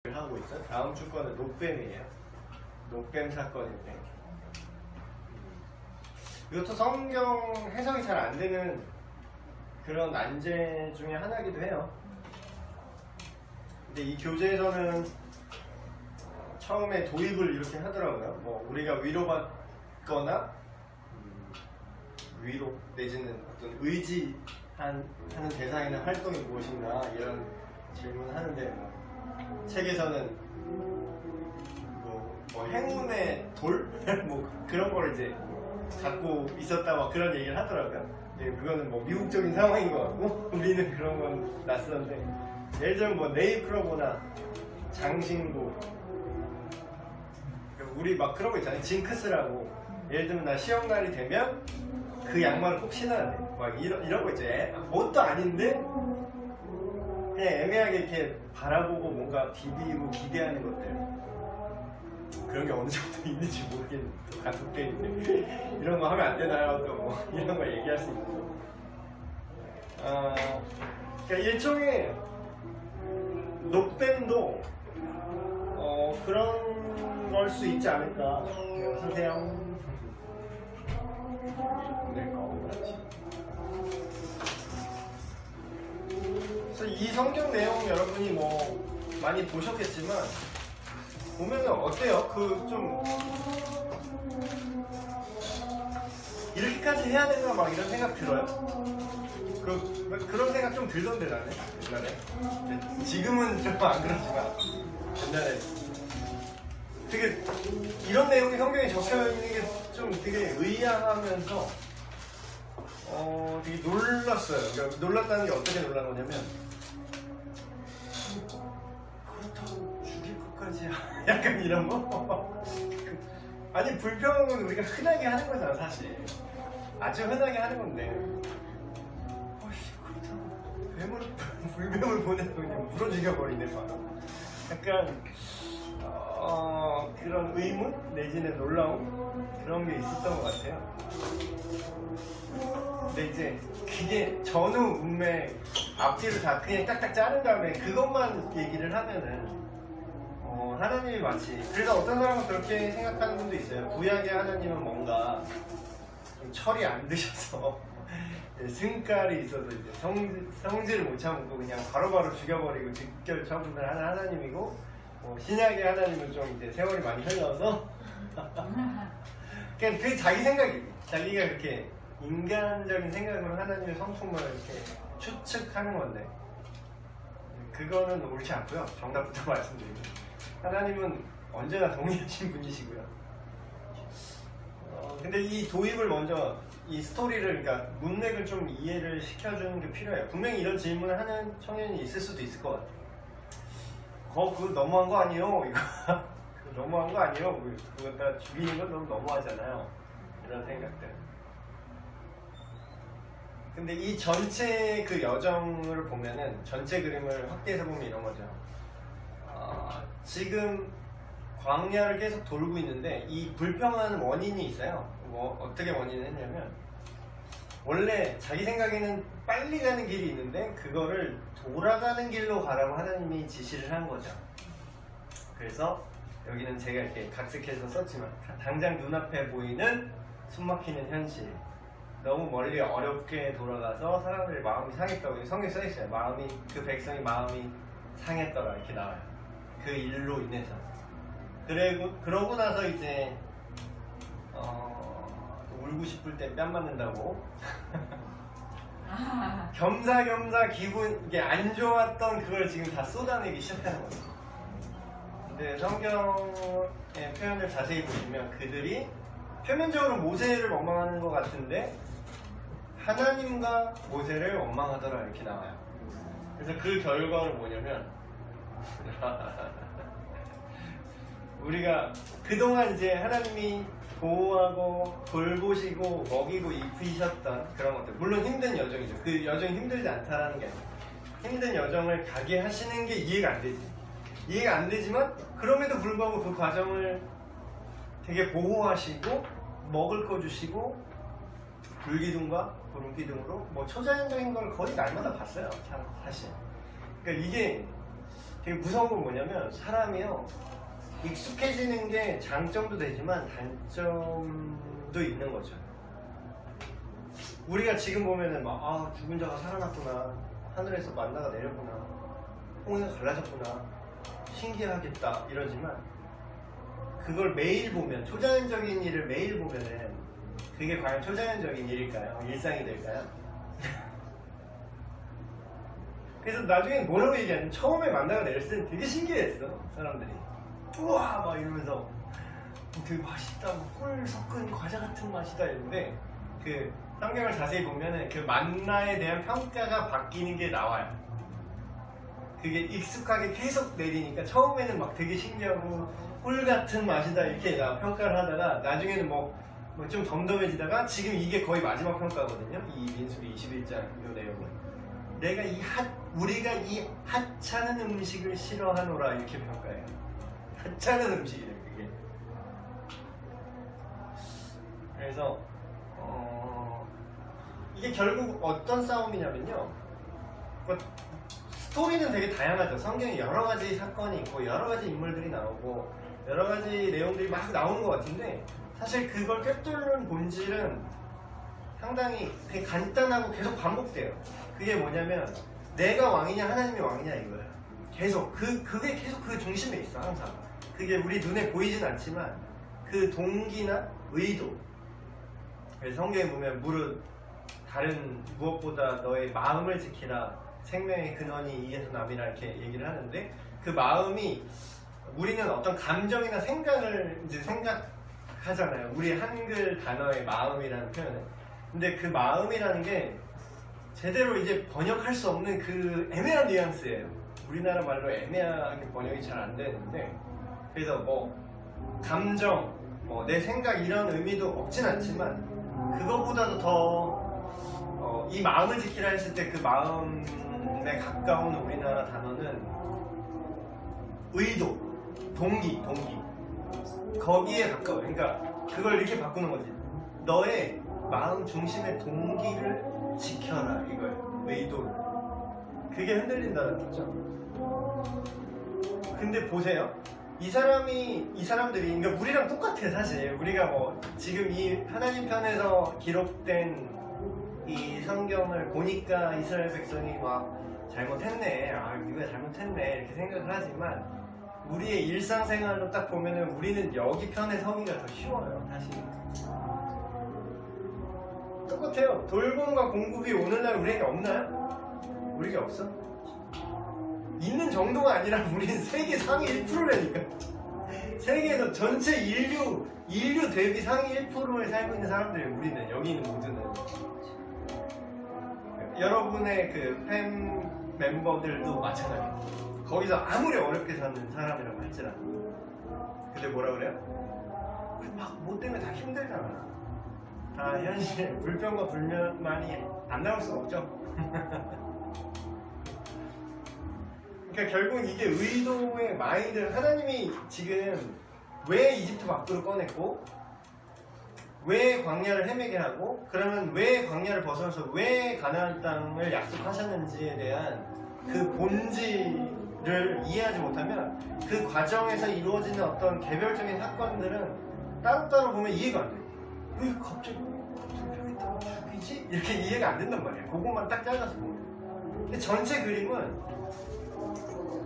하고 있어요. 다음 주권은 녹뱀이에요. 녹뱀 사건인데 이것도 성경 해석이 잘 안 되는 그런 난제 중에 하나이기도 해요. 근데 이 교재에서는 처음에 도입을 이렇게 하더라고요. 뭐 우리가 위로받거나 위로 내지는 어떤 의지하는 대상이나 활동이 무엇인가 이런 질문을 하는데 책에서는 뭐 행운의 돌? 뭐 그런 걸 이제 갖고 있었다 막 그런 얘기를 하더라고요. 근데 그거는 뭐 미국적인 상황인 것 같고 우리는 그런 건 낯선데 예를 들면 뭐 네잎클로버나 장신구 우리 막 그런 거 있잖아요. 징크스라고 예를 들면 나 시험날이 되면 그 양말을 꼭 신어야 돼. 막 이런 거 있죠. 뭣도 아닌데 그냥 애매하게 이렇게 바라보고 뭔가 비비고 기대하는 것들 그런 게 어느 정도 있는지 모르겠는 가족들인데 이런 거 하면 안 되나요? 또 뭐 이런 거 얘기할 수 있고 그러니까 일종의 녹뱀도 그런 걸 수 있지 않을까. 선생님 보낼 거 같이. 그래서 이 성경 내용 여러분이 뭐 많이 보셨겠지만 보면은 어때요? 그 좀 이렇게까지 해야 되나 막 이런 생각 들어요? 그런 생각 좀 들던데 나는 옛날에. 지금은 좀 안 그렇지만 옛날에 되게 이런 내용이 성경에 적혀 있는 게 좀 되게 의아하면서 되게 놀랐어요. 그러니까 놀랐다는 게 어떻게 놀란 거냐면 그렇다고 죽일 것까지야 약간 이런 거. 아니 불평은 우리가 흔하게 하는 거잖아 사실. 아주 흔하게 하는 건데 그렇다고 불뱀을 보내서 그냥 물어 죽여버리네 바로. 약간 그런 의문 내지는 놀라움 그런 게 있었던 것 같아요. 근데 이제 그게 전후 문맥 앞뒤를 다 그냥 딱딱 자른 다음에 그것만 얘기를 하면은 하나님이 마치 그래서 어떤 사람은 그렇게 생각하는 분도 있어요. 구약의 하나님은 뭔가 좀 철이 안 드셔서 승깔이 있어서 이제 성질을 못 참고 그냥 바로바로 죽여버리고 직결 처분을 하는 하나님이고 신약의 하나님은 좀 이제 세월이 많이 흘러서 그냥 그게 자기 생각이고 자기가 그렇게 인간적인 생각으로 하나님의 성품을 이렇게 추측하는 건데 그거는 옳지 않고요. 정답부터 말씀드리면 하나님은 언제나 동일하신 분이시고요. 근데 이 도입을 먼저 이 스토리를 그러니까 문맥을 좀 이해를 시켜주는 게 필요해요. 분명히 이런 질문을 하는 청년이 있을 수도 있을 것 같아요. 그거 너무한 거 아니에요? 이거 너무한 거 아니에요? 그거 다 죽이는 건 너무 너무하잖아요. 이런 생각들. 근데 이 전체 그 여정을 보면은 전체 그림을 확대해서 보면 이런 거죠. 지금 광야를 계속 돌고 있는데 이 불평하는 원인이 있어요. 뭐 어떻게 원인을 했냐면 원래 자기 생각에는 빨리 가는 길이 있는데 그거를 돌아가는 길로 가라고 하나님이 지시를 한 거죠. 그래서 여기는 제가 이렇게 각색해서 썼지만 당장 눈앞에 보이는 숨막히는 현실 너무 멀리 어렵게 돌아가서 사람들의 마음이 상했다고 성경에 써있어요. 그 백성의 마음이 상했더라 이렇게 나와요. 그 일로 인해서 그러고 나서 이제 울고 싶을 때 뺨 맞는다고 겸사겸사 기분 이게 안 좋았던 그걸 지금 다 쏟아내기 시작하는 거죠. 근데 성경의 표현을 자세히 보시면 그들이 표면적으로 모세를 원망하는 것 같은데 하나님과 모세를 원망하더라 이렇게 나와요. 그래서 그 결과는 뭐냐면 우리가 그동안 이제 하나님이 보호하고 돌보시고 먹이고 입히셨던 그런 것들 물론 힘든 여정이죠. 그 여정이 힘들지 않다라는 게 아니라 힘든 여정을 가게 하시는 게 이해가 안 되지. 이해가 안 되지만 그럼에도 불구하고 그 과정을 되게 보호하시고 먹을 거 주시고 불기둥과 구름기둥으로 뭐 초자연적인 걸 거의 날마다 봤어요. 참 사실. 그러니까 이게 되게 무서운 건 뭐냐면 사람이요 익숙해지는 게 장점도 되지만 단점도 있는 거죠. 우리가 지금 보면은 막 죽은 자가 살아났구나, 하늘에서 만나가 내렸구나, 홍해가 갈라졌구나, 신기하겠다 이러지만 그걸 매일 보면, 초자연적인 일을 매일 보면은 그게 과연 초자연적인 일일까요? 일상이 될까요? 그래서 나중엔 뭐라고 얘기하냐면 처음에 만나가 내렸을 땐 되게 신기했어 사람들이. 우와 막 이러면서 되게 맛있다, 꿀 섞은 과자 같은 맛이다 이러는데 그 성경을 자세히 보면은 그 만나에 대한 평가가 바뀌는 게 나와요. 그게 익숙하게 계속 내리니까 처음에는 막 되게 신기하고 꿀 같은 맛이다 이렇게 평가를 하다가 나중에는 뭐 좀 덤덤해지다가 지금 이게 거의 마지막 평가거든요. 이 민수기 21장 요 내용은 우리가 이 하찮은 음식을 싫어하노라 이렇게 평가해요. 하찮은 음식이에요 그게. 그래서 이게 결국 어떤 싸움이냐면요, 스토리는 되게 다양하죠. 성경에 여러 가지 사건이 있고 여러 가지 인물들이 나오고 여러 가지 내용들이 막 나오는 것 같은데 사실 그걸 꿰뚫는 본질은 상당히 되게 간단하고 계속 반복돼요. 그게 뭐냐면 내가 왕이냐 하나님이 왕이냐 이거예요. 계속 그게 계속 그 중심에 있어 항상. 그게 우리 눈에 보이진 않지만 그 동기나 의도. 그래서 성경에 보면 무릇 다른 무엇보다 너의 마음을 지키라, 생명의 근원이 이에서 남이라 이렇게 얘기를 하는데 그 마음이 우리는 어떤 감정이나 생각을 이제 생각하잖아요. 우리 한글 단어의 마음이라는 표현은. 근데 그 마음이라는 게 제대로 이제 번역할 수 없는 그 애매한 뉘앙스예요. 우리나라 말로 애매하게 번역이 잘 안 되는데 그래서 뭐 감정, 내 생각 이런 의미도 없진 않지만 그거보다도 더 이 마음을 지키라 했을 때 그 마음에 가까운 우리나라 단어는 의도, 동기 거기에 가까워요. 그러니까 그걸 이렇게 바꾸는 거지. 너의 마음 중심의 동기를 지켜라 이거예요. 의도를. 그게 흔들린다는 거죠. 근데 보세요. 이 사람들이 그러니까 우리랑 똑같아 사실. 우리가 뭐 지금 이 하나님 편에서 기록된 이 성경을 보니까 이스라엘 백성이 막 잘못했네, 우리가 잘못했네 이렇게 생각을 하지만 우리의 일상생활로 딱 보면은 우리는 여기 편에 서기가 더 쉬워요 사실. 똑같아요. 돌봄과 공급이 오늘날 우리에게 없나요? 우리에게 없어? 있는 정도가 아니라 우리는 세계 상위 1%라니까. 세계에서 전체 인류 대비 상위 1%에 살고 있는 사람들이 우리는, 여기 있는 모두는. 여러분의 그 팬 멤버들도 마찬가지예요. 거기서 아무리 어렵게 사는 사람이라고 할지라도. 근데 뭐라 그래요? 막 뭐 때문에 다 힘들잖아. 다 현실, 불평과 불만이 안 나올 수가 없죠. 그러니까 결국 이게 의도의 마인드, 하나님이 지금 왜 이집트 밖으로 꺼냈고 왜 광야를 헤매게 하고 그러면 왜 광야를 벗어나서 왜 가나안 땅을 약속하셨는지에 대한 그 본질을 이해하지 못하면 그 과정에서 이루어지는 어떤 개별적인 사건들은 따로따로 보면 이해가 안 돼. 왜 갑자기 여기다가 죽이지? 이렇게 이해가 안 된단 말이야. 그것만 딱 잘라서 보면. 근데 전체 그림은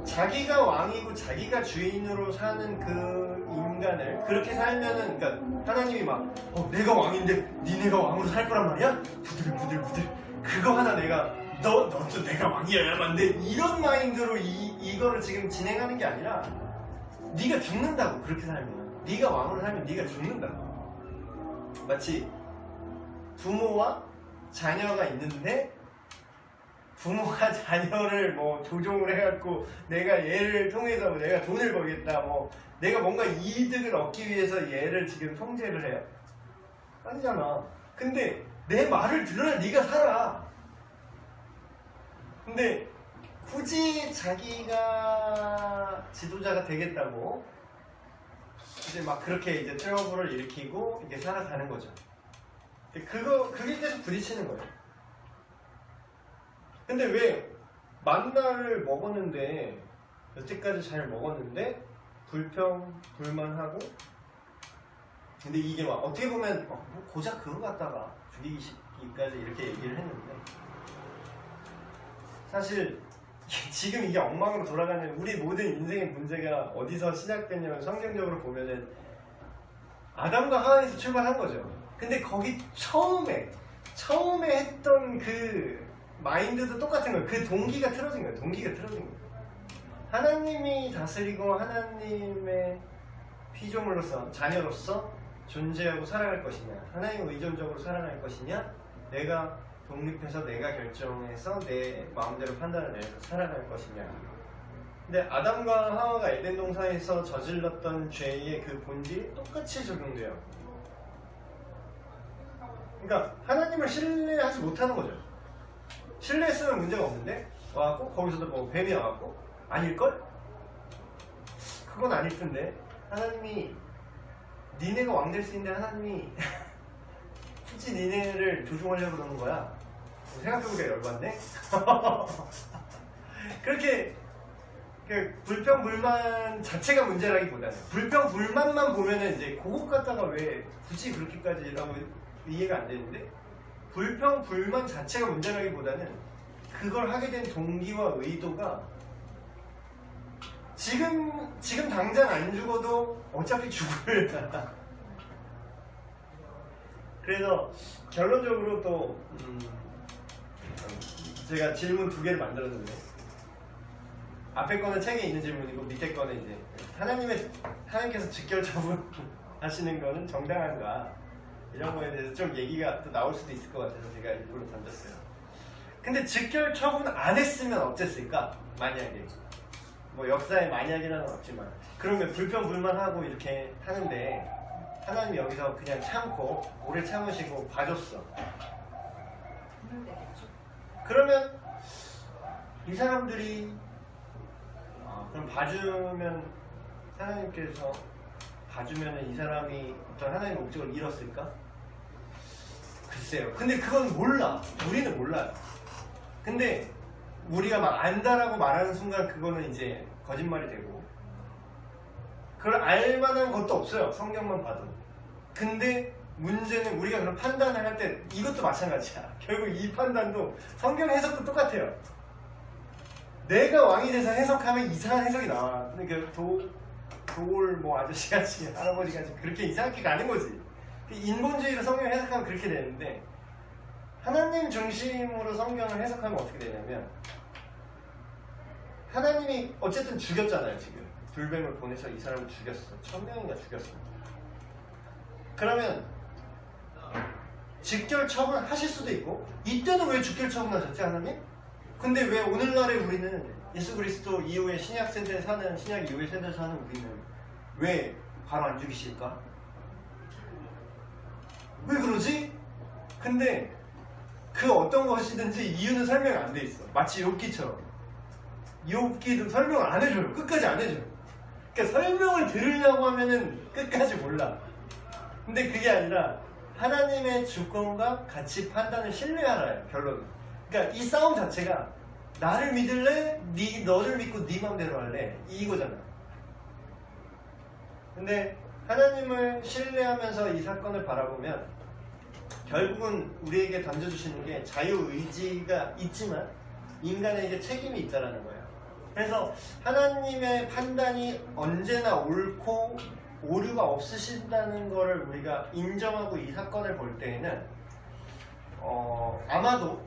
자기가 왕이고 자기가 주인으로 사는 그 인간을 그렇게 살면은, 그러니까 하나님이 막 내가 왕인데 니네가 왕으로 살 거란 말이야? 부들부들 그거 하나 너도 내가 왕이어야만 돼, 이런 마인드로 이거를 지금 진행하는 게 아니라 네가 죽는다고. 그렇게 살면 네가 왕으로 살면 네가 죽는다고. 마치 부모와 자녀가 있는데 부모가 자녀를 뭐 조종을 해갖고 내가 얘를 통해서 내가 돈을 벌겠다, 뭐 내가 뭔가 이득을 얻기 위해서 얘를 지금 통제를 해요? 아니잖아. 근데 내 말을 들어야 네가 살아. 근데 굳이 자기가 지도자가 되겠다고 이제 막 그렇게 이제 트러블을 일으키고 이렇게 살아가는 거죠. 그게 계속 부딪히는 거예요. 근데 왜 만나를 먹었는데 여태까지 잘 먹었는데 불평, 불만하고 근데 이게 막 어떻게 보면 뭐 고작 그거 갖다가 죽이기까지 이렇게 얘기를 했는데 사실 지금 이게 엉망으로 돌아가는 우리 모든 인생의 문제가 어디서 시작됐냐면 성경적으로 보면은 아담과 하와에서 출발한 거죠. 근데 거기 처음에 했던 그 마인드도 똑같은 거예요. 그 동기가 틀어진 거예요. 하나님이 다스리고 하나님의 피조물로서 자녀로서 존재하고 살아갈 것이냐, 하나님 의존적으로 살아갈 것이냐, 내가 독립해서 내가 결정해서 내 마음대로 판단을 내서 살아갈 것이냐. 근데 아담과 하와가 에덴 동산에서 저질렀던 죄의 그 본질이 똑같이 적용돼요. 그러니까 하나님을 신뢰하지 못하는 거죠. 신뢰했으면 문제가 없는데 와갖고 거기서도 뭐 뱀이 와갖고 아닐걸? 그건 아닐 텐데 하나님이 니네가 왕 될 수 있는데 하나님이 굳이 니네를 조종하려고 그러는 거야. 생각해보니까 열받네. 그렇게 그 불평 불만 자체가 문제라기보다는 불평 불만만 보면은 이제 그것 갖다가 왜 굳이 그렇게까지라고 이해가 안 되는데 불평 불만 자체가 문제라기보다는 그걸 하게 된 동기와 의도가 지금 당장 안 죽어도 어차피 죽을. 그래서 결론적으로 또 제가 질문 2개를 만들었는데 앞에 거는 책에 있는 질문이고 밑에 거는 이제 하나님께서 직결 처분하시는 거는 정당한가 이런 거에 대해서 좀 얘기가 또 나올 수도 있을 것 같아서 제가 일부러 던졌어요. 근데 직결 처분 안 했으면 어땠을까? 만약에 뭐 역사에 만약이라는 건 없지만 그러면 불평 불만하고 이렇게 하는데 하나님이 여기서 그냥 참고 오래 참으시고 봐줬어. 그러면 이 사람들이 그럼 봐주면 하나님께서 봐주면 이 사람이 어떤 하나님의 목적을 이뤘을까? 글쎄요. 근데 그건 몰라. 우리는 몰라요. 근데 우리가 막 안다라고 말하는 순간 그거는 이제 거짓말이 되고 그걸 알만한 것도 없어요. 성경만 봐도. 근데 문제는 우리가 그런 판단을 할 때 이것도 마찬가지야. 결국 이 판단도 성경 해석도 똑같아요. 내가 왕이 돼서 해석하면 이상한 해석이 나와. 근데 도올 뭐 아저씨같이 할아버지같이 그렇게 이상하게 가는 거지. 인본주의로 성경을 해석하면 그렇게 되는데 하나님 중심으로 성경을 해석하면 어떻게 되냐면 하나님이 어쨌든 죽였잖아요. 지금 불뱀을 보내서 이 사람을 죽였어. 1000명인가 죽였어. 그러면 직결 처분하실 수도 있고 이때는 왜 직결 처분하셨지 하나님? 근데 왜 오늘날에 우리는 예수 그리스도 이후에 신약 세대에 사는 신약 이후의 세대에 사는 우리는 왜 바로 안 죽이실까? 왜 그러지? 근데 그 어떤 것이든지 이유는 설명이 안 돼 있어. 마치 욥기처럼. 욥기도 설명을 안 해줘요. 끝까지 안 해줘요. 그러니까 설명을 들으려고 하면은 끝까지 몰라. 근데 그게 아니라 하나님의 주권과 가치 판단을 신뢰하라요. 결론은. 그러니까 이 싸움 자체가 나를 믿을래? 너를 믿고 네 맘대로 할래? 이거잖아. 근데 하나님을 신뢰하면서 이 사건을 바라보면 결국은 우리에게 던져주시는 게 자유의지가 있지만 인간에게 책임이 있다는 거예요. 그래서 하나님의 판단이 언제나 옳고 오류가 없으신다는 것을 우리가 인정하고 이 사건을 볼 때에는 아마도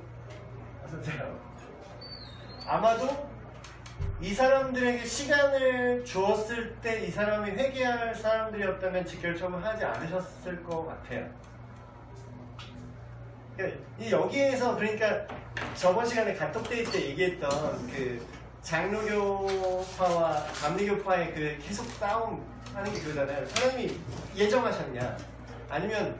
이 사람들에게 시간을 주었을 때 이 사람이 회개할 사람들이었다면 직결처분 하지 않으셨을 것 같아요. 여기에서 그러니까 저번 시간에 가톡데이 때 얘기했던 그 장로교파와 감리교파의 그 계속 싸움 하는 게 그거잖아요. 하나님이 예정하셨냐 아니면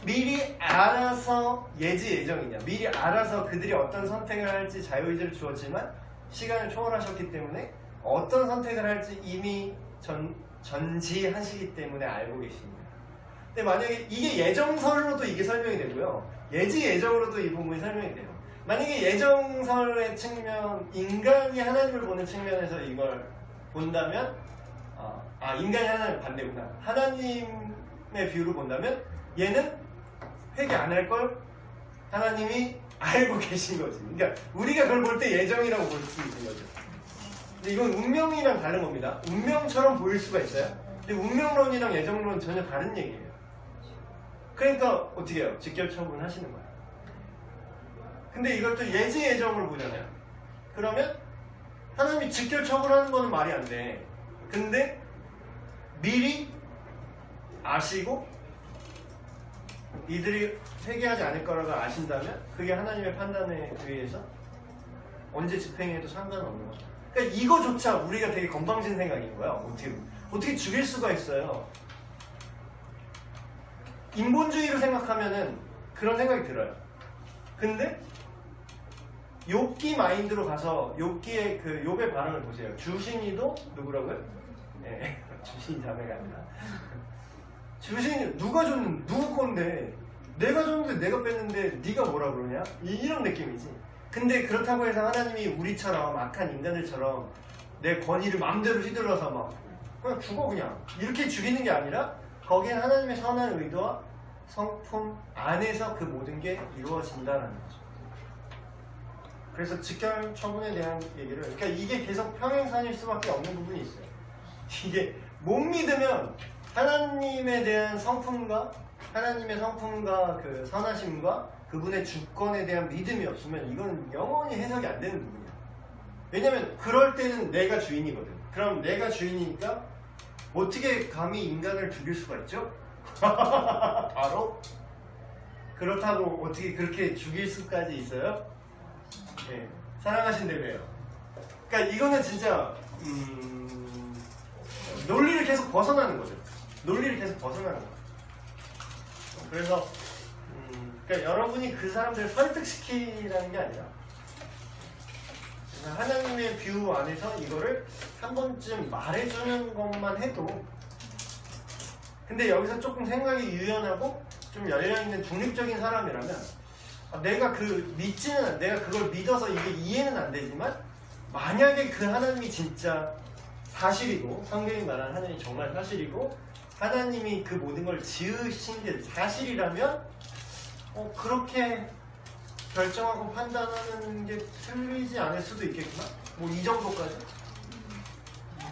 미리 알아서 예지예정이냐, 미리 알아서 그들이 어떤 선택을 할지 자유의지를 주었지만 시간을 초월하셨기 때문에 어떤 선택을 할지 이미 전지하시기 때문에 알고 계십니다. 근데 만약에 이게 예정설로도 이게 설명이 되고요, 예지예정으로도 이 부분이 설명이 돼요. 만약에 예정설의 측면, 인간이 하나님을 보는 측면에서 이걸 본다면, 인간이 하나님 반대구나. 하나님의 뷰로 본다면 얘는 회개 안 할 걸 하나님이 알고 계신 거지. 그러니까 우리가 그걸 볼 때 예정이라고 볼 수 있는 거죠. 근데 이건 운명이랑 다른 겁니다. 운명처럼 보일 수가 있어요. 근데 운명론이랑 예정론은 전혀 다른 얘기예요. 그러니까 어떻게 해요? 직결 처분하시는 거예요. 근데 이걸 또 예지 예정을 보잖아요. 그러면 하나님이 직결 처분하는 거는 말이 안 돼. 근데 미리 아시고 이들이 회개하지 않을 거라고 아신다면 그게 하나님의 판단에 의해서 언제 집행해도 상관없는 거죠. 그러니까 이거조차 우리가 되게 건방진 생각인 거야. 어떻게 죽일 수가 있어요. 인본주의로 생각하면은 그런 생각이 들어요. 근데 욥기 마인드로 가서 욥기의 그 욥의 발언을 보세요. 주신이도 누구라고요? 네, 주신 자매가 아니라 주신이 누가 줬는데 누구 건데 내가 줬는데 내가 뺐는데 네가 뭐라 그러냐? 이런 느낌이지. 근데 그렇다고 해서 하나님이 우리처럼 악한 인간들처럼 내 권위를 마음대로 휘둘러서 막 그냥 죽어 그냥 이렇게 죽이는 게 아니라 거기엔 하나님의 선한 의도와 성품 안에서 그 모든 게 이루어진다는 거죠. 그래서 직결 처분에 대한 얘기를 그러니까 이게 계속 평행선일 수밖에 없는 부분이 있어요. 이게 못 믿으면 하나님에 대한 성품과 그 선하심과 그분의 주권에 대한 믿음이 없으면 이건 영원히 해석이 안 되는 부분이야. 왜냐면 그럴 때는 내가 주인이거든. 그럼 내가 주인이니까 어떻게 감히 인간을 죽일 수가 있죠? 바로 그렇다고 어떻게 그렇게 죽일 수까지 있어요? 네, 사랑하신대로요. 그러니까 이거는 진짜 논리를 계속 벗어나는 거죠. 논리를 계속 벗어나는 거죠. 그래서 그러니까 여러분이 그 사람들을 설득시키라는 게 아니라 하나님의 뷰 안에서 이거를 한 번쯤 말해주는 것만 해도 근데 여기서 조금 생각이 유연하고 좀 열려있는 중립적인 사람이라면 내가 내가 그걸 믿어서 이게 이해는 안 되지만 만약에 그 하나님이 진짜 사실이고 성경이 말하는 하나님이 정말 사실이고 하나님이 그 모든 걸 지으신 게 사실이라면 그렇게 결정하고 판단하는 게 틀리지 않을 수도 있겠구나. 뭐 이 정도까지.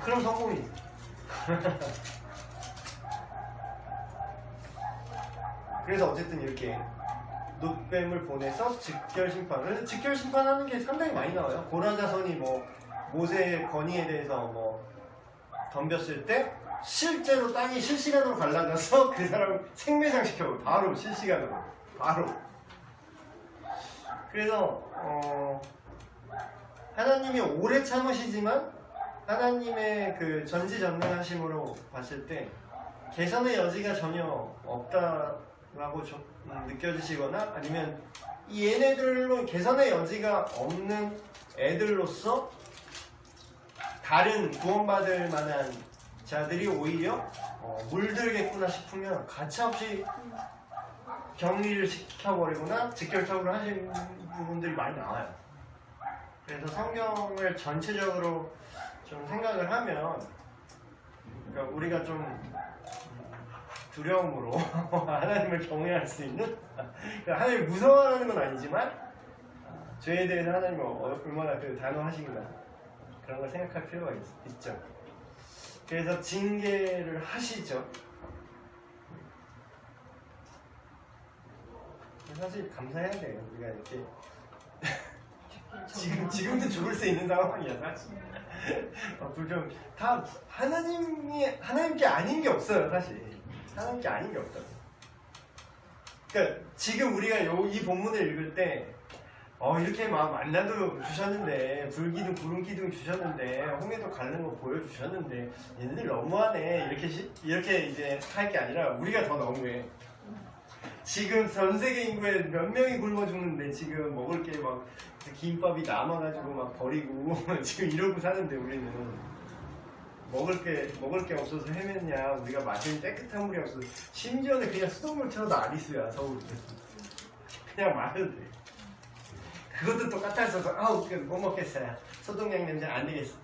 그럼 성공이지. 그래서 어쨌든 이렇게 놋뱀을 보내서 직결 심판. 그래서 직결 심판하는 게 상당히 많이 나와요. 고라자손이 뭐 모세의 건의에 대해서 뭐 덤볐을 때 실제로 땅이 실시간으로 갈라져서 그 사람을 생매장시켜 바로 실시간으로 바로. 그래서 하나님이 오래 참으시지만 하나님의 그 전지전능하심으로 봤을 때 개선의 여지가 전혀 없다라고 느껴지시거나 아니면 이 얘네들로 개선의 여지가 없는 애들로서 다른 구원받을 만한 자들이 오히려 물들겠구나 싶으면 가차없이 격리를 시켜버리거나 직결적으로 하시는 부분들이 많이 나와요. 그래서 성경을 전체적으로 좀 생각을 하면 그러니까 우리가 좀 두려움으로 하나님을 경외할 수 있는 그러니까 하나님을 무서워하는 건 아니지만 죄에 대해서 하나님은 얼마나 단호하시구나 그런 걸 생각할 필요가 있죠. 그래서 징계를 하시죠. 사실 감사해야 돼요. 우리가 이렇게 지금도 죽을 수 있는 상황이야 사실. 불좀 다 하나님께 아닌 게 없어요 사실. 하나님께 아닌 게 없다. 그러니까 지금 우리가 이 본문을 읽을 때 이렇게 막 만나도 주셨는데 불기둥 구름기둥 주셨는데 홍해도 가는 거 보여주셨는데 얘네들 너무하네 이렇게 이제 할 게 아니라 우리가 더 너무해. 지금 전 세계 인구에 몇 명이 굶어 죽는데 지금 먹을 게 막 김밥이 남아가지고 막 버리고 지금 이러고 사는데 우리는 먹을 게 없어서 헤맸냐 우리가 마시는 깨끗한 물이 없어서 심지어는 그냥 수돗물 틀어도 아리수야 서울에 그냥 마셔도 돼. 그것도 또 까탈스러워서 아우 못 먹겠어요. 소독약 냄새 안 되겠어.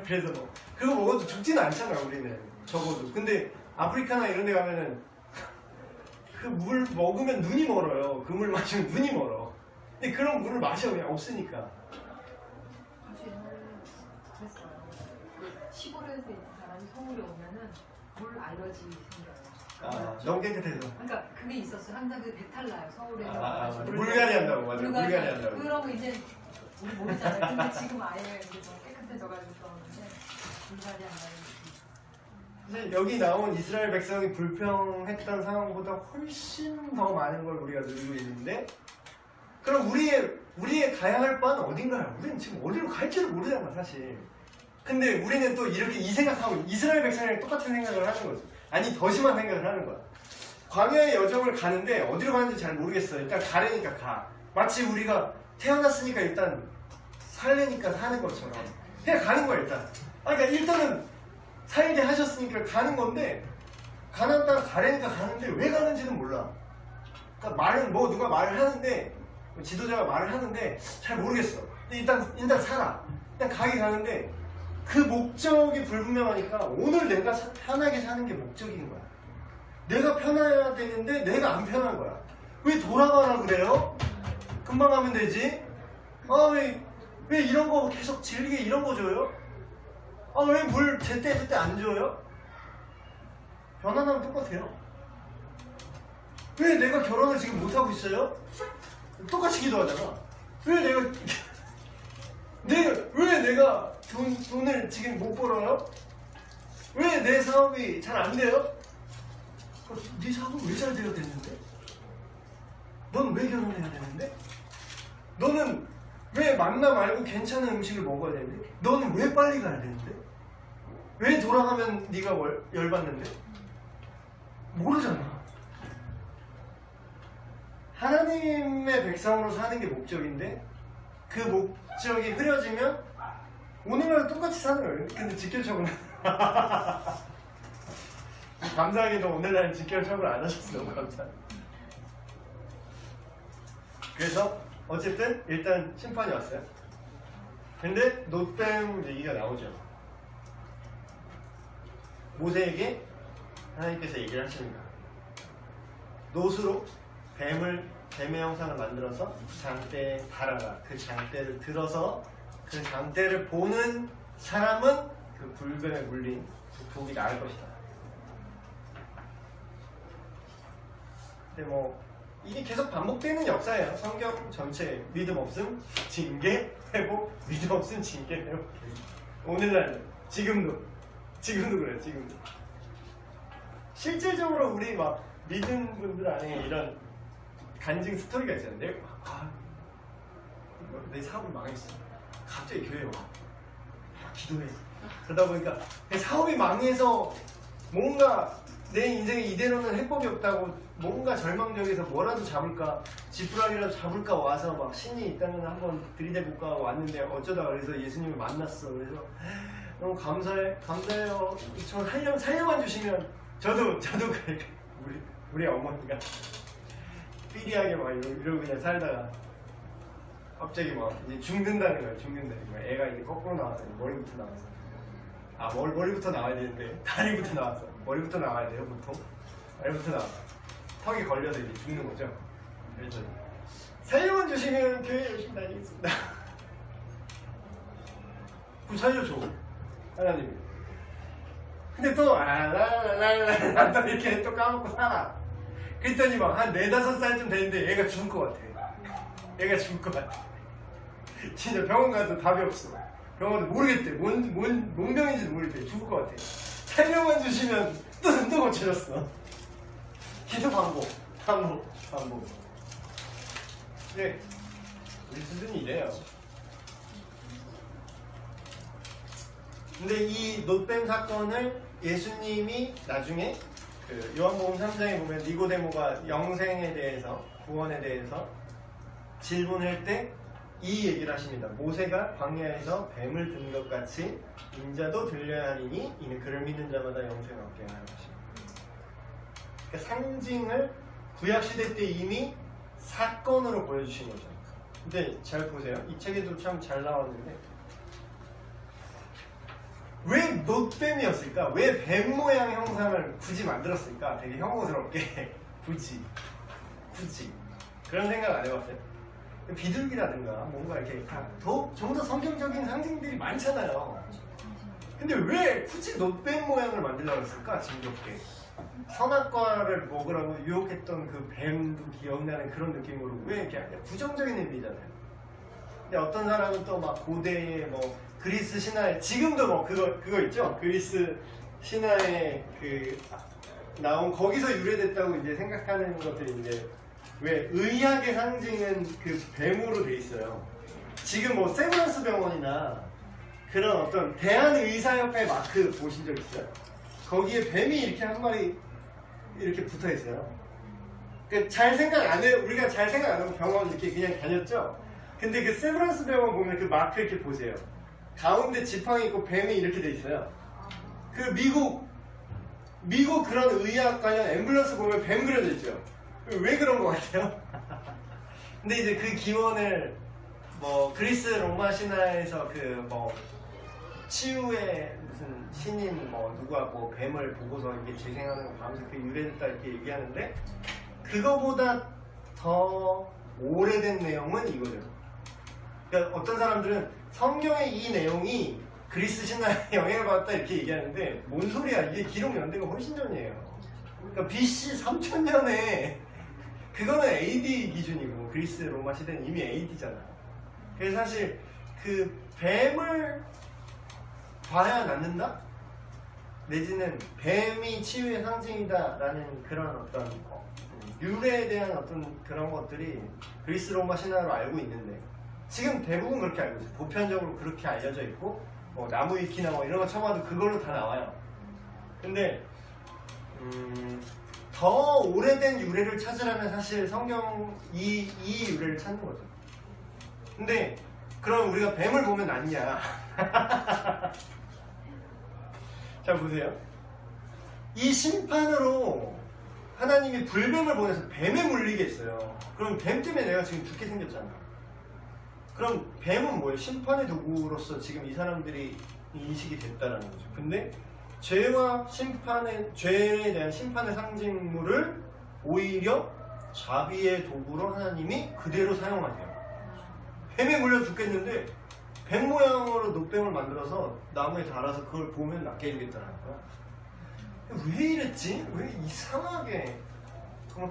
그래서 뭐 그거 먹어도 죽지는 않잖아 우리는 적어도. 근데 아프리카나 이런 데 가면은 그 물 먹으면 눈이 멀어요. 그 물 마시면 눈이 멀어. 근데 그런 물을 마셔 그냥 없으니까. 사실 그랬어요. 그 시골에서 있는 사람이 서울에 오면은 물 알러지 생겨요. 아, 너무 깨끗해서. 그러니까 그게 있었어요. 항상 그 배탈 나요. 서울에서 와가지고. 물갈이 한다고 맞아. 물갈이 한다고. 그러고 이제 우리 모르잖아요. 근데 지금 아예 이제 좀 깨끗해져가지고 그러는데 물갈이 한다는 느낌. 사실 여기 나온 이스라엘 백성이 불평했던 상황보다 훨씬 더 많은 걸 우리가 누리고 있는데, 그럼 우리의 가야 할 바는 어딘가요? 우리는 지금 어디로 갈지를 모르잖아 사실. 근데 우리는 또 이렇게 이 생각하고 이스라엘 백성이랑 똑같은 생각을 하는 거죠. 아니 더 심한 생각을 하는 거야. 광야의 여정을 가는데 어디로 가는지 잘 모르겠어. 일단 가려니까 가. 마치 우리가 태어났으니까 일단 살려니까 사는 것처럼 그냥 가는 거야 일단. 그러니까 일단은 살게 하셨으니까 가는 건데, 가는 땅 가려니까 가는데 왜 가는지는 몰라. 그러니까 말은 뭐 누가 말을 하는데, 지도자가 말을 하는데 잘 모르겠어. 근데 일단 살아. 일단 가긴 가는데 그 목적이 불분명하니까 오늘 내가 편하게 사는 게 목적인 거야. 내가 편해야 되는데 내가 안 편한 거야. 왜 돌아가라 그래요? 금방 가면 되지. 왜 이런 거 계속 질리게 이런 거 줘요? 왜 물 제때 안 줘요? 변화는 똑같아요. 왜 내가 결혼을 지금 못하고 있어요? 똑같이 기도하잖아. 왜 내가 돈을 지금 못 벌어요? 왜 내 사업이 잘 안 돼요? 네 사업은 왜 잘 돼야 되는데? 넌 왜 결혼해야 되는데? 너는 왜 만나 말고 괜찮은 음식을 먹어야 되는데? 너는 왜 빨리 가야 되는데? 왜 돌아가면 네가 열받는데? 모르잖아. 하나님의 백성으로 사는 게 목적인데 그 목적이 흐려지면 오늘날 똑같이 사는 거예요. 근데 직결처분 감사하게도 오늘날 직결처분 안 하셨어요. 너무 감사해요. 그래서 어쨌든 일단 심판이 왔어요. 근데 노뱀 얘기가 나오죠. 모세에게 하나님께서 얘기를 하십니다. 노수로 뱀의 형상을 만들어서 장대에 달아라. 그 장대를 들어서 그 장대를 보는 사람은 그 불뱀에 물린 그 독이 나을 것이다. 근데 뭐 이게 계속 반복되는 역사예요. 성경 전체 믿음 없음, 징계, 회복, 믿음 없음, 징계, 회복. 오늘날 지금도 그래요. 지금도 실질적으로 우리 막 믿는 분들 안에 이런 간증 스토리가 있었는데, 내 사업을 망했어. 갑자기 교회에 와. 기도해. 그러다 보니까 사업이 망해서 뭔가 내 인생에 이대로는 해법이 없다고 뭔가 절망적에서 뭐라도 잡을까, 지푸라기라도 잡을까 와서 막 신이 있다면 한번 들이대볼까 왔는데 어쩌다 그래서 예수님을 만났어. 그래서 너무 감사해요. 저 살려만 주시면 저도 우리 어머니가 삐리하게 막 이러고 그냥 살다가 갑자기 막 이제 죽는다는 거예요. 애가 이제 거꾸로 나와서 머리부터 나와서 머리부터 나와야 되는데 다리부터 나왔어. 머리부터 나와야 돼요 보통. 다리부터 나와. 턱이 걸려서 이제 죽는 거죠. 그래서 살려만 주시면 교회 열심히 다니겠습니다. 그럼 살려줘 하나님이. 근데 또 또 이렇게 또 까먹고 살아. 그랬더니 막 한 4-5살쯤 됐는데 얘가 죽을 것 같아. 진짜 병원 가도 답이 없어. 병원도 모르겠대. 뭔 병인지도 모르겠대. 죽을 것 같아. 살려만 주시면 또 고쳐졌어. 기도 반복. 근데 우리 수준이 이래요. 근데 이 노뱀 사건을 예수님이 나중에 그 요한복음 3장에 보면 니고데모가 영생에 대해서, 구원에 대해서 질문할 때 이 얘기를 하십니다. 모세가 광야에서 뱀을 든 것 같이 인자도 들려야 하리니 이는 그를 믿는 자마다 영생을 얻게 하는 것입니다. 그러니까 상징을 구약시대 때 이미 사건으로 보여주신 거죠. 근데 잘 보세요. 이 책에도 참 잘 나왔는데 왜 놋뱀이었을까? 왜 뱀 모양 형상을 굳이 만들었을까? 되게 혐오스럽게 굳이 그런 생각 안 해봤어요? 비둘기라든가 뭔가 이렇게 좀 더 성경적인 상징들이 많잖아요. 근데 왜 굳이 놋뱀 모양을 만들려고 했을까? 징그럽게 선악과를 먹으라고 유혹했던 그 뱀도 기억나는 그런 느낌으로 왜 이렇게 하냐? 부정적인 의미잖아요. 근데 어떤 사람은 또 막 고대의 뭐 그리스 신화에 지금도 뭐 그거 있죠? 그리스 신화에 그 나온 거기서 유래됐다고 이제 생각하는 것들인데 왜 의학의 상징은 그 뱀으로 돼 있어요. 지금 뭐 세브란스 병원이나 그런 어떤 대한의사협회 마크 보신 적 있어요? 거기에 뱀이 이렇게 한 마리 이렇게 붙어 있어요. 그러니까 잘 생각 안 해요. 우리가 잘 생각 안 하고 병원 이렇게 그냥 다녔죠? 근데 그 세브란스 병원 보면 그 마크 이렇게 보세요. 가운데 지팡이 있고 뱀이 이렇게 돼 있어요. 그 미국 그런 의학 관련 앰뷸런스 보면 뱀 그려져 있죠. 왜 그런 것 같아요? 근데 이제 그 기원을 뭐 그리스 로마 신화에서 그 뭐 치유의 무슨 신인 뭐 누가 뭐 뱀을 보고서 이렇게 재생하는 거 하면서 그 유래됐다 이렇게 얘기하는데 그거보다 더 오래된 내용은 이거죠. 그러니까 어떤 사람들은 성경의 이 내용이 그리스 신화에 영향을 받았다 이렇게 얘기하는데 뭔 소리야? 이게 기록 연대가 훨씬 전이에요. 그러니까 BC 3000년에 그거는 AD 기준이고 그리스 로마 시대는 이미 AD잖아요. 그래서 사실 그 뱀을 봐야 낫는다? 내지는 뱀이 치유의 상징이다라는 그런 어떤 유래에 대한 어떤 그런 것들이 그리스 로마 신화로 알고 있는데 지금 대부분 그렇게 알고 있어요. 보편적으로 그렇게 알려져 있고 뭐 나무위키나 뭐 이런 거 쳐봐도 그걸로 다 나와요. 근데 더 오래된 유래를 찾으려면 사실 성경 이 유래를 찾는 거죠. 근데 그럼 우리가 뱀을 보면 낫냐? 자 보세요. 이 심판으로 하나님이 불뱀을 보내서 뱀에 물리게 했어요. 그럼 뱀 때문에 내가 지금 죽게 생겼잖아. 그럼 뱀은 뭐예요? 심판의 도구로서 지금 이 사람들이 인식이 됐다는 거죠. 근데 죄에 대한 심판의 상징물을 오히려 자비의 도구로 하나님이 그대로 사용하세요. 뱀에 물려 죽겠는데 뱀 모양으로 놋뱀을 만들어서 나무에 달아서 그걸 보면 낫게 해주겠다는 거야. 왜 이랬지? 왜 이상하게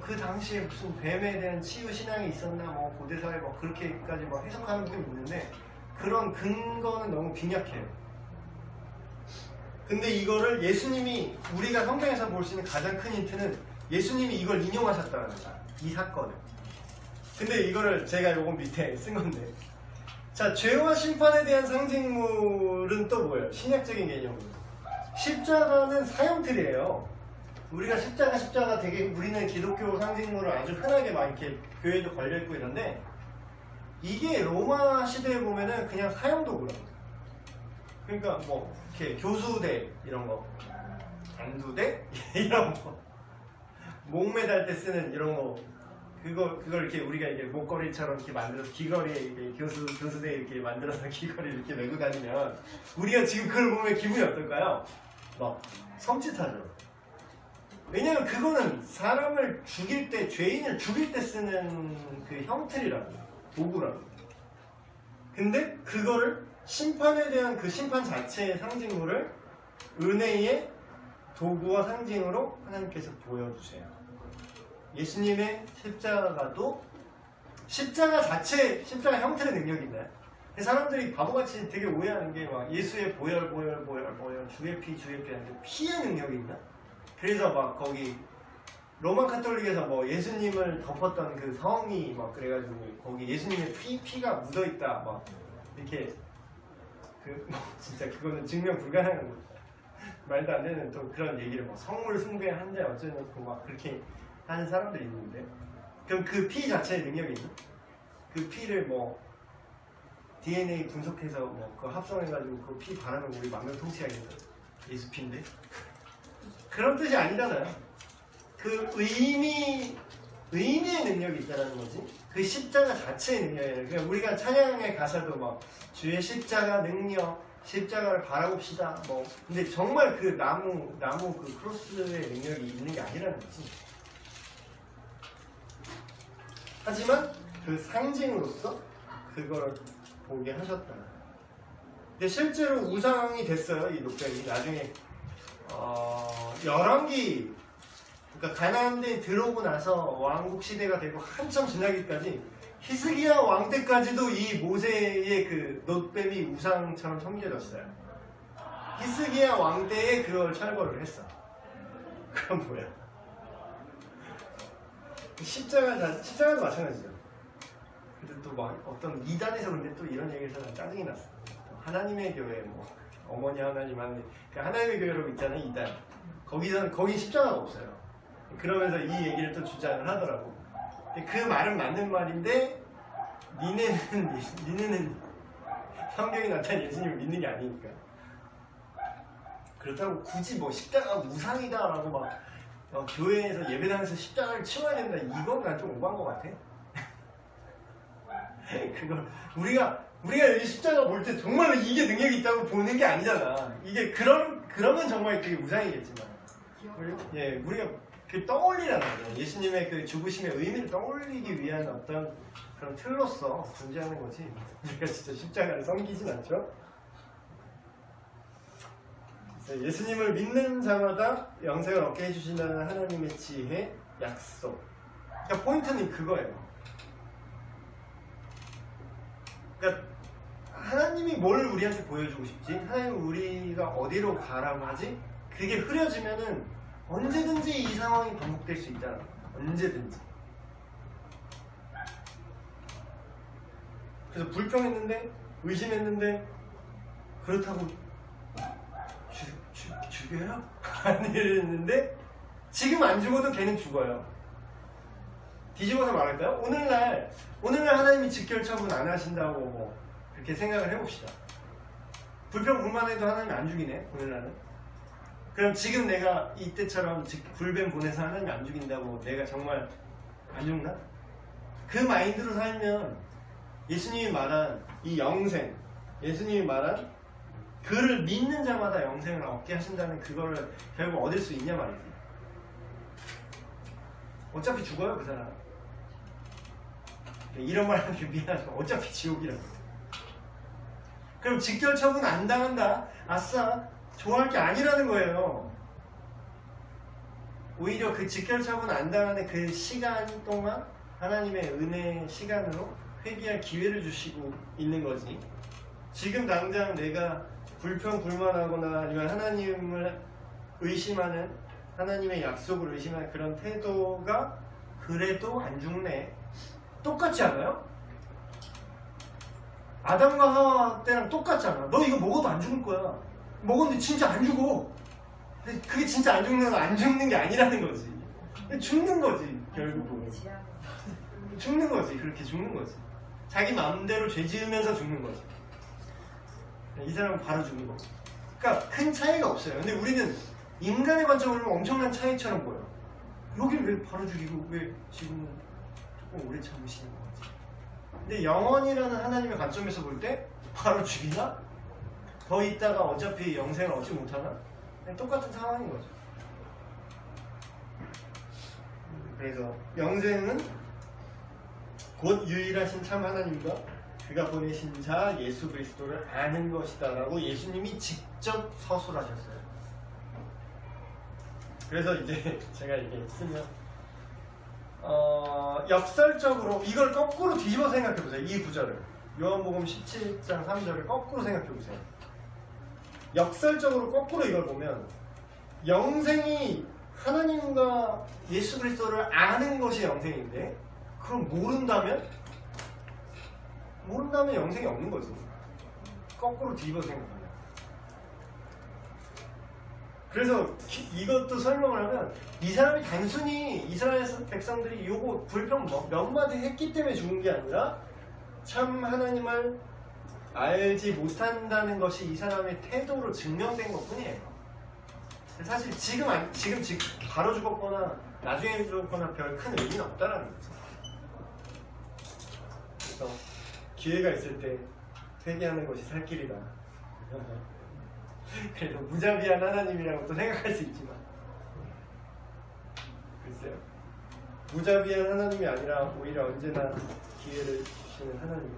그 당시에 무슨 뱀에 대한 치유 신앙이 있었나 뭐 고대사에 뭐 그렇게까지 막 해석하는 분이 있는데 그런 근거는 너무 빈약해요. 근데 이거를 예수님이 우리가 성경에서 볼 수 있는 가장 큰 힌트는 예수님이 이걸 인용하셨다는 거야. 이 사건을. 근데 이거를 제가 요건 밑에 쓴 건데 자 죄와 심판에 대한 상징물은 또 뭐예요? 신약적인 개념으로 십자가는 사형틀이에요. 우리가 십자가 되게 우리는 기독교 상징물을 아주 흔하게 막 이렇게 교회도 걸려있고 이런데 이게 로마 시대에 보면은 그냥 사형도구라고. 그러니까 뭐 이렇게 교수대 이런 거 안두대 이런 거 목매달 때 쓰는 이런 거 그걸 이렇게 우리가 이게 목걸이처럼 이렇게 만들어서 귀걸이에 이렇게 교수대 이렇게 만들어서 귀걸이 이렇게 메고 다니면 우리가 지금 그걸 보면 기분이 어떨까요? 막 섬찟하죠. 왜냐면 그거는 사람을 죽일 때 죄인을 죽일 때 쓰는 그 형틀이라고 도구라고. 근데 그거를 심판에 대한 그 심판 자체의 상징물을 은혜의 도구와 상징으로 하나님께서 보여주세요. 예수님의 십자가도 십자가 자체 십자가 형태의 능력이 있나요? 사람들이 바보같이 되게 오해하는 게 막 예수의 보혈 주의 피 하는데 피의 능력이 있나? 그래서 막 거기 로마 카톨릭에서 뭐 예수님을 덮었던 그 성이 막 그래가지고 거기 예수님의 피가 묻어있다 막 이렇게 뭐 진짜 그거는 증명 불가능한 거 말도 안 되는 또 그런 얘기를 막 성물 숭배 한자 어쩌고 막 그렇게 하는 사람들이 있는데 그럼 그 피 자체의 능력이 있나? 그 피를 뭐 DNA 분석해서 뭐 그거 합성해가지고 그 피 바르면 우리 만병통치약인데 예수 피인데 그런 뜻이 아니잖아요. 그 의미의 능력이 있다는 거지. 그 십자가 자체의 능력이에요. 그러니까 우리가 찬양의 가사도 막 주의 십자가 능력, 십자가를 바라봅시다. 뭐 근데 정말 그 나무 그 크로스의 능력이 있는 게 아니라는 거지. 하지만 그 상징으로서 그걸 보게 하셨다. 근데 실제로 우상이 됐어요. 이 녹병이 나중에 열왕기, 그러니까 가나안에 들어오고 나서 왕국 시대가 되고 한참 지나기까지 히스기야 왕 때까지도 이 모세의 그 놋뱀이 우상처럼 섬겨졌어요. 히스기야 왕 때에 그걸 철거를 했어. 그럼 뭐야? 십자가도 마찬가지죠. 근데 또 막 어떤 이단에서 근데 또 이런 얘기를 해서 짜증이 났어. 하나님의 교회 뭐 어머니 하나님 하는 그 하나님의 교회라고 있잖아요. 이단. 거긴 십자가가 없어요. 그러면서 이 얘기를 또 주장을 하더라고. 그 말은 맞는 말인데 니네는 성경에 나타난 예수님을 믿는 게 아니니까. 그렇다고 굳이 뭐 십자가가 우상이다라고 막 교회에서 예배당에서 십자가를 치워야 된다, 이건 난 좀 오버한 것 같아. 그걸 우리가 이 십자가 볼 때 정말로 이게 능력이 있다고 보는 게 아니잖아. 이게 그러면 정말 그게 우상이겠지만, 우리가 그 떠올리라는 거죠. 예수님의 그 죽으심의 의미를 떠올리기 위한 어떤 그런 틀로서 존재하는 거지. 우리가 진짜 십자가를 섬기진 않죠. 예수님을 믿는 자마다 영생을 얻게 해주신다는 하나님의 지혜, 약속. 그러니까 포인트는 그거예요. 그러니까 하나님이 뭘 우리한테 보여주고 싶지? 하나님 우리가 어디로 가라고 하지? 그게 흐려지면은 언제든지 이 상황이 반복될 수 있다는 거야. 언제든지. 그래서 불평했는데, 의심했는데, 그렇다고 죽여요? 안 이랬는데 지금 안 죽어도 걔는 죽어요. 뒤집어서 말할까요? 오늘날 하나님이 직결처분 안 하신다고 뭐 그렇게 생각을 해봅시다. 불평 불만해도 하나님이 안 죽이네, 오늘날은. 그럼 지금 내가 이때처럼 불뱀 보내서 하나님이 안 죽인다고 내가 정말 안 죽나? 그 마인드로 살면 예수님이 말한 이 영생, 예수님이 말한 그를 믿는 자마다 영생을 얻게 하신다는 그거를 결국 얻을 수 있냐 말이지. 어차피 죽어요, 그 사람. 이런 말 하는 게 미안하지만 어차피 지옥이라고. 그럼 직결처분 안 당한다? 아싸, 좋아할 게 아니라는 거예요. 오히려 그 직결처분 안 당하는 그 시간 동안 하나님의 은혜의 시간으로 회개할 기회를 주시고 있는 거지. 지금 당장 내가 불평 불만하거나 아니면 하나님을 의심하는, 하나님의 약속을 의심하는 그런 태도가 그래도 안 죽네, 똑같지 않아요? 아담과 하와 때랑 똑같잖아. 너 이거 먹어도 안 죽을 거야. 먹었는데 진짜 안 죽어. 근데 그게 진짜 안 죽는 게 아니라는 거지. 죽는 거지, 결국은. 죽는 거지. 그렇게 죽는 거지. 자기 마음대로 죄 지으면서 죽는 거지. 이 사람은 바로 죽는 거고. 그러니까 큰 차이가 없어요. 근데 우리는 인간의 관점으로 보면 엄청난 차이처럼 보여. 여기를 왜 바로 죽이고 왜 지금은 조금 오래 참으시는 거지. 근데 영원이라는 하나님의 관점에서 볼 때 바로 죽이나? 더 있다가 어차피 영생을 얻지 못하나? 그냥 똑같은 상황인 거죠. 그래서 영생은 곧 유일하신 참 하나님과 그가 보내신 자 예수 그리스도를 아는 것이다 라고 예수님이 직접 서술하셨어요. 그래서 이제 제가 이렇게 쓰면 역설적으로 이걸 거꾸로 뒤집어 생각해보세요. 이 구절을, 요한복음 17장 3절을 거꾸로 생각해보세요. 역설적으로 거꾸로 이걸 보면 영생이 하나님과 예수 그리스도를 아는 것이 영생인데, 그럼 모른다면 영생이 없는 거지. 거꾸로 뒤집어 생각하면. 그래서 이것도 설명을 하면, 이 사람이 단순히 이스라엘 백성들이 요거 불평 몇 마디 했기 때문에 죽은 게 아니라 참 하나님을 알지 못한다는 것이 이 사람의 태도로 증명된 것 뿐이에요. 사실 지금 바로 죽었거나 나중에 죽었거나 별 큰 의미는 없다라는 거죠. 그래서 기회가 있을 때 회개하는 것이 살 길이다. 그래서 무자비한 하나님이라고 또 생각할 수 있지만, 글쎄요, 무자비한 하나님이 아니라 오히려 언제나 기회를 주시는 하나님,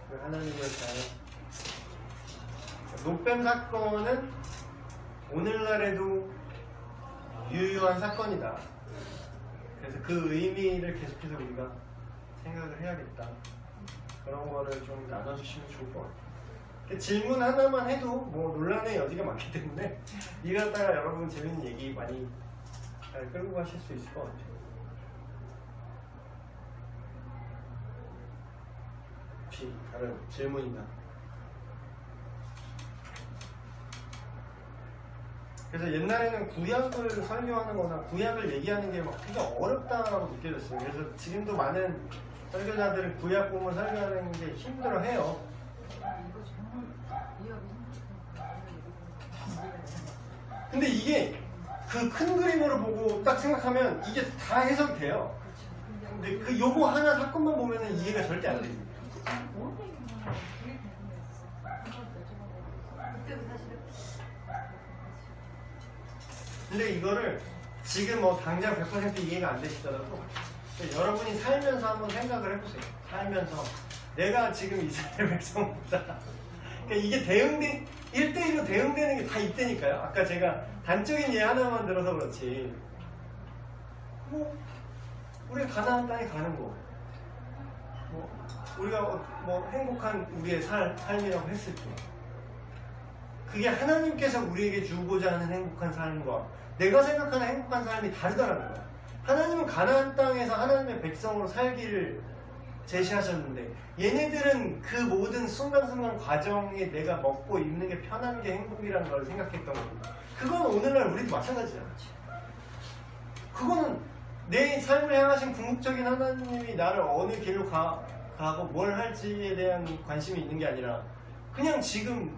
그 하나님을 잘. 노뱀 사건은 오늘날에도 유효한 사건이다. 그래서 그 의미를 계속해서 우리가 생각을 해야겠다. 그런 거를 좀 나눠주시면 좋을 것 같아요. 질문 하나만 해도 뭐 논란의 여지가 많기 때문에 이거 갖다가 여러분 재밌는 얘기 많이 잘 끌고 가실 수 있을 것 같아요. 혹시 다른 질문이나? 그래서 옛날에는 구약을 설교하는 거나 구약을 얘기하는 게 막 되게 어렵다고 느껴졌어요. 그래서 지금도 많은 설교자들은 구약 본문 설교하는 게 힘들어 해요. 근데 이게 그 큰 그림으로 보고 딱 생각하면 이게 다 해석이 돼요. 근데 그 요거 하나 사건만 보면은 이해가 절대 안 됩니다. 근데 이거를 지금 뭐 당장 100% 이해가 안 되시더라도 여러분이 살면서 한번 생각을 해보세요. 살면서 내가 지금 이스라엘 백성보다 그러니까 이게 1대1로 대응되는 게 다 있다니까요. 아까 제가 단적인 예 하나만 들어서 그렇지, 뭐 우리가 가나안 땅에 가는 거, 뭐 우리가 뭐 행복한 우리의 삶이라고 했을 때 그게 하나님께서 우리에게 주고자 하는 행복한 삶과 내가 생각하는 행복한 삶이 다르다는 거야. 하나님은 가나안 땅에서 하나님의 백성으로 살기를 제시하셨는데 얘네들은 그 모든 순간순간 과정에 내가 먹고 입는 게 편한 게 행복이라는 걸 생각했던 겁니다. 그건 오늘날 우리도 마찬가지잖아. 그거는 내 삶을 향하신 궁극적인 하나님이 나를 어느 길로 가고 뭘 할지에 대한 관심이 있는 게 아니라 그냥 지금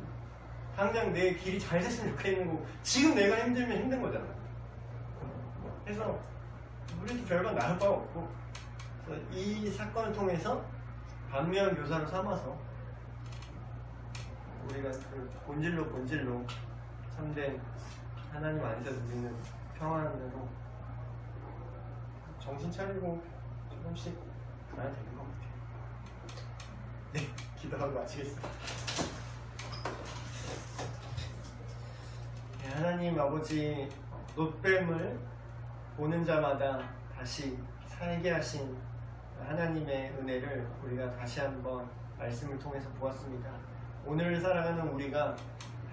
당장 내 길이 잘 됐으면 좋겠는 거고 지금 내가 힘들면 힘든 거잖아. 그래서 우리도 별반 나을 바가 없고, 그래서 이 사건을 통해서 반면 교사로 삼아서 우리가 그 본질로 참된 하나님 안에서 누리는 평안으로 정신 차리고 조금씩 가야 되는 것 같아요. 네, 기도하고 마치겠습니다. 네, 하나님 아버지, 놋뱀을 보는 자마다 다시 살게 하신 하나님의 은혜를 우리가 다시 한번 말씀을 통해서 보았습니다. 오늘 살아가는 우리가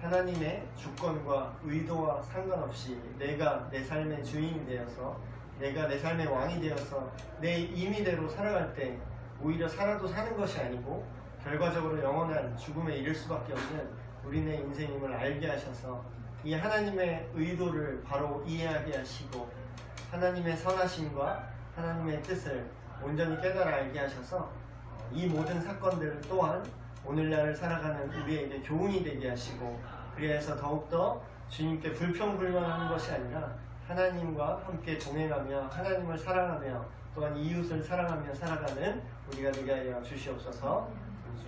하나님의 주권과 의도와 상관없이 내가 내 삶의 주인이 되어서 내가 내 삶의 왕이 되어서 내 임의대로 살아갈 때 오히려 살아도 사는 것이 아니고 결과적으로 영원한 죽음에 이를 수밖에 없는 우리네 인생임을 알게 하셔서 이 하나님의 의도를 바로 이해하게 하시고 하나님의 선하심과 하나님의 뜻을 온전히 깨달아 알게 하셔서 이 모든 사건들 또한 오늘날을 살아가는 우리에게 교훈이 되게 하시고 그래서 더욱더 주님께 불평불만하는 것이 아니라 하나님과 함께 동행하며 하나님을 사랑하며 또한 이웃을 사랑하며 살아가는 우리가 되게 하여 주시옵소서.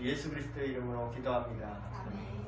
예수 그리스도의 이름으로 기도합니다. 아멘.